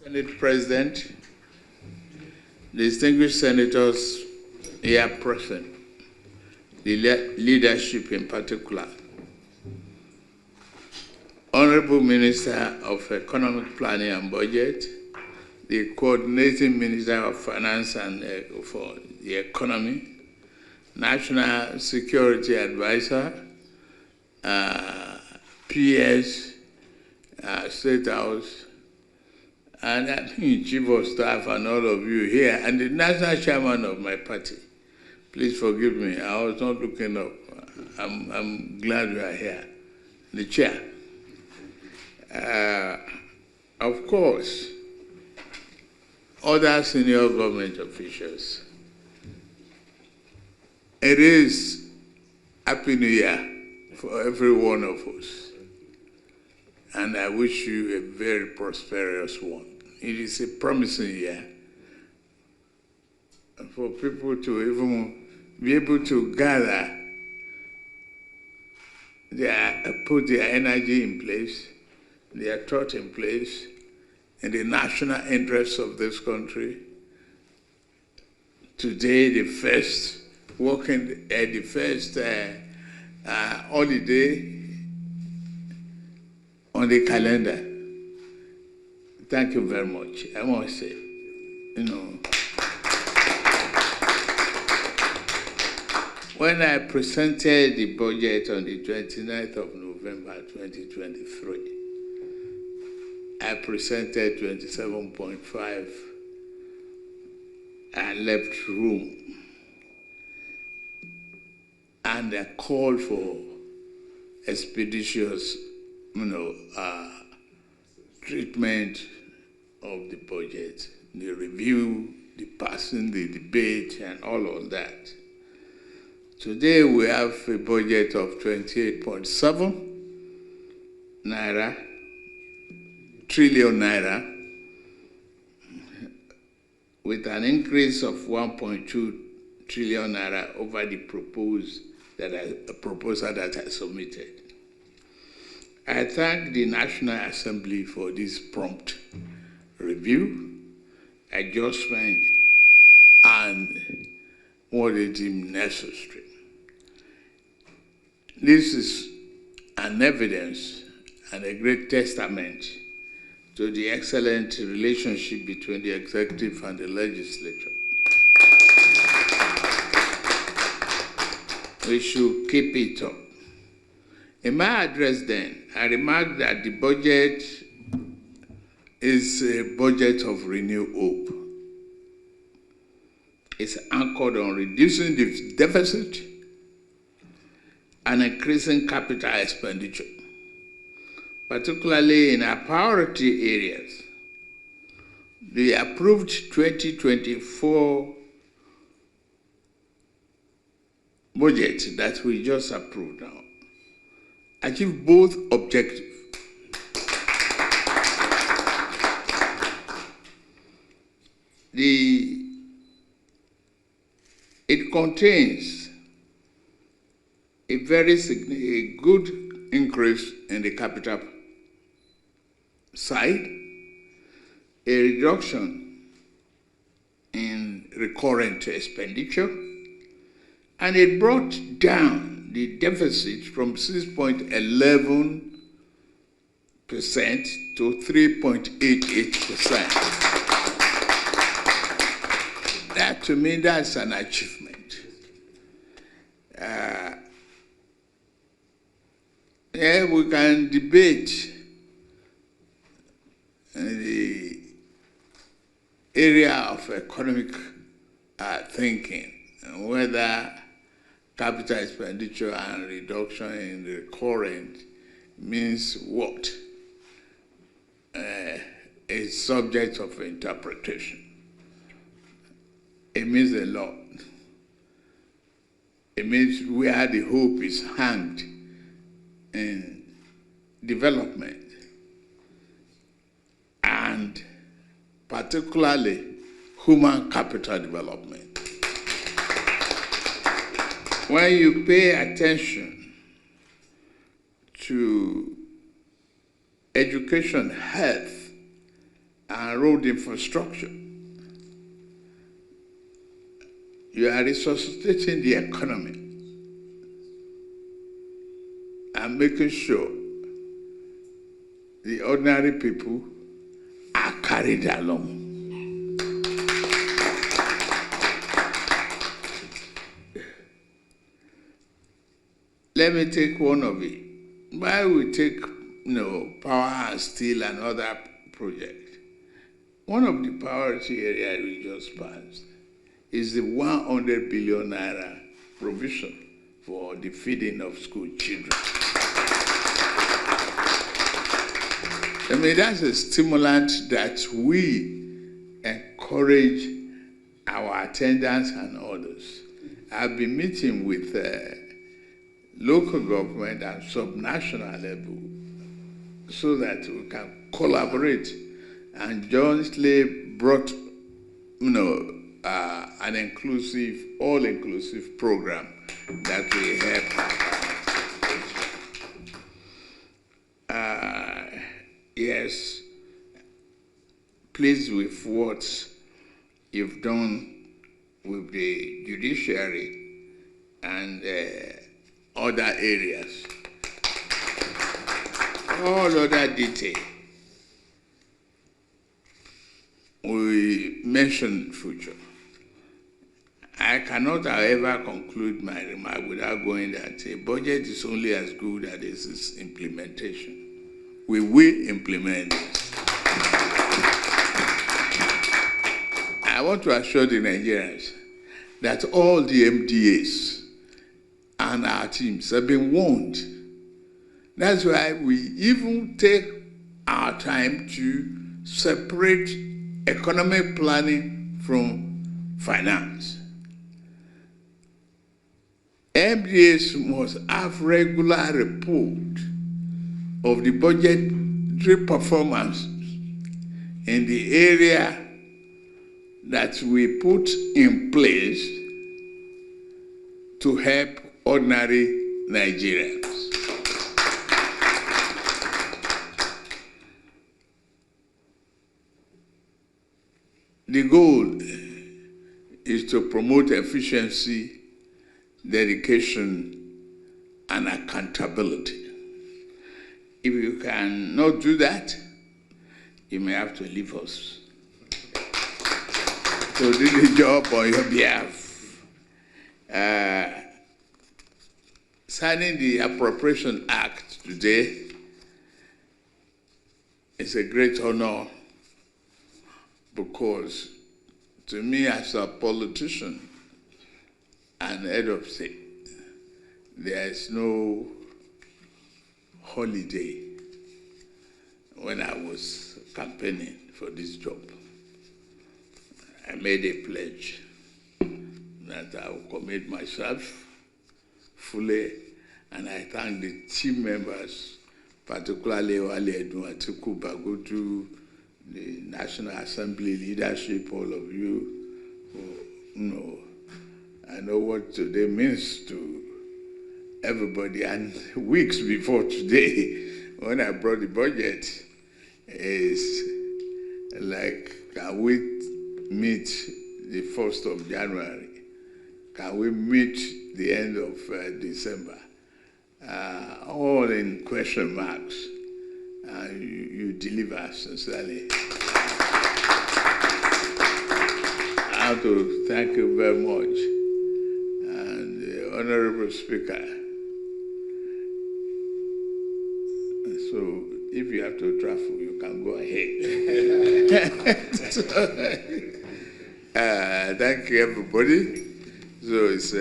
Senate President, distinguished senators here present, the leadership in particular, Honorable Minister of Economic Planning and Budget, the Coordinating Minister of Finance and for the Economy, National Security Advisor, PS, State House, and I think Chief of Staff and all of you here, and the National Chairman of my party. Please forgive me, I was not looking up. I'm glad you are here. The Chair. Of course, other senior government officials. It is Happy New Year for every one of us. And I wish you a very prosperous one. It is a promising year for people to even be able to gather, put their energy in place, their thought in place, in the national interests of this country. Today, the first holiday on the calendar. Thank you very much. I want to say, when I presented the budget on the 29th of November 2023, I presented 27.5 and left room. And I called for expeditious, treatment of the budget, the review, the passing, the debate, and all of that. Today we have a budget of 28.7 trillion naira, with an increase of 1.2 trillion naira over the proposal that I submitted. I thank the National Assembly for this prompt review, adjustment, and what they deem necessary. This is an evidence and a great testament to the excellent relationship between the executive and the legislature. We should keep it up. In my address then, I remarked that the budget is a budget of renewed hope. It's anchored on reducing the deficit and increasing capital expenditure, particularly in our priority areas. The approved 2024 budget that we just approved now achieve both objectives. It contains a very good increase in the capital side, a reduction in recurrent expenditure, and it brought down the deficit from 6.11% to 3.88%. That, to me, that's an achievement. We can debate the area of economic thinking, whether capital expenditure and reduction in the recurrent means what? It's subject of interpretation. It means a lot. It means where the hope is hanged in development, and particularly human capital development. When you pay attention to education, health, and road infrastructure. You are resuscitating the economy and making sure the ordinary people are carried along. Let me take one of it. Why we take power and steel and other projects? One of the priority areas we just passed is the 100 billion naira provision for the feeding of school children. I mean, that's a stimulant that we encourage our attendants and others. I've been meeting with local government and subnational level so that we can collaborate and jointly brought an inclusive, all-inclusive program that we have. Yes, pleased with what you've done with the judiciary and other areas. All other detail we mention future. I cannot, however, conclude my remark without going that a budget is only as good as its implementation. We will implement this. I want to assure the Nigerians that all the MDAs and our teams have been warned. That's why we even take our time to separate economic planning from finance. MDAs must have regular report of the budgetary performance in the area that we put in place to help ordinary Nigerians. The goal is to promote efficiency, dedication, and accountability. If you cannot do that, you may have to leave us to do the job on your behalf. Signing the Appropriation Act today is a great honor because to me as a politician and head of state, there is no holiday when I was campaigning for this job. I made a pledge that I will commit myself fully, and I thank the team members, particularly Atiku, Bagudu, the National Assembly leadership, all of you who I know what today means to everybody. And weeks before today, when I brought the budget, is like, can we meet the 1st of January? Can we meet the end of December? All in question marks. You deliver sincerely. I have to thank you very much. And the Honorable Speaker. So if you have to travel, you can go ahead. Thank you, everybody. So it's